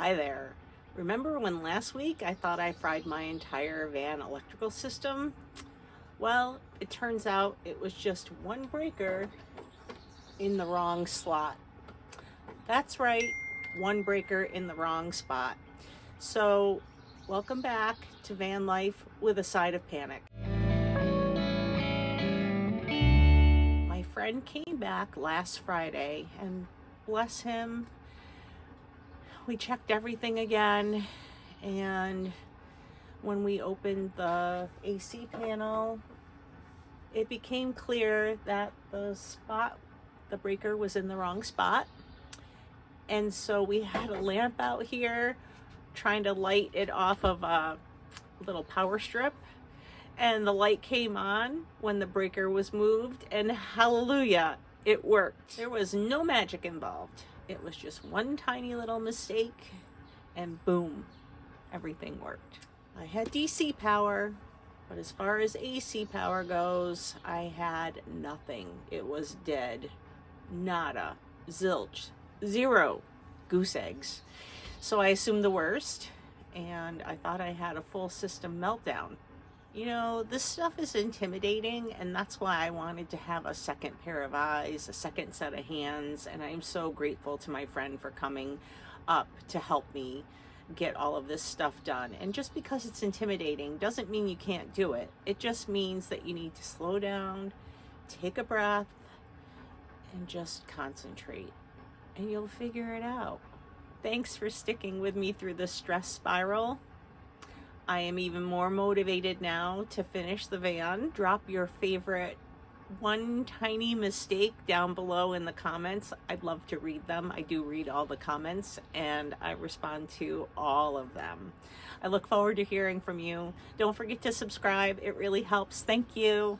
Hi there. Remember when last week I thought I fried my entire van electrical system? Well, it turns out it was just one breaker in the wrong slot. That's right, one breaker in the wrong spot. So, welcome back to van life with a side of panic. My friend came back last Friday, and bless him, we checked everything again, and when we opened the AC panel, it became clear that the breaker was in the wrong spot. And so we had a lamp out here trying to light it off of a little power strip, and the light came on when the breaker was moved, and hallelujah, it worked. There was no magic involved. It was just one tiny little mistake, and boom, everything worked. I had DC power, but as far as AC power goes, I had nothing. It was dead. Nada. Zilch. Zero goose eggs. So I assumed the worst, and I thought I had a full system meltdown. You know, this stuff is intimidating, and that's why I wanted to have a second pair of eyes, a second set of hands, and I'm so grateful to my friend for coming up to help me get all of this stuff done. And just because it's intimidating doesn't mean you can't do it. It just means that you need to slow down, take a breath, and just concentrate, and you'll figure it out. Thanks for sticking with me through the stress spiral. I am even more motivated now to finish the van. Drop your favorite one tiny mistake down below in the comments. I'd love to read them. I do read all the comments, and I respond to all of them. I look forward to hearing from you. Don't forget to subscribe. It really helps. Thank you.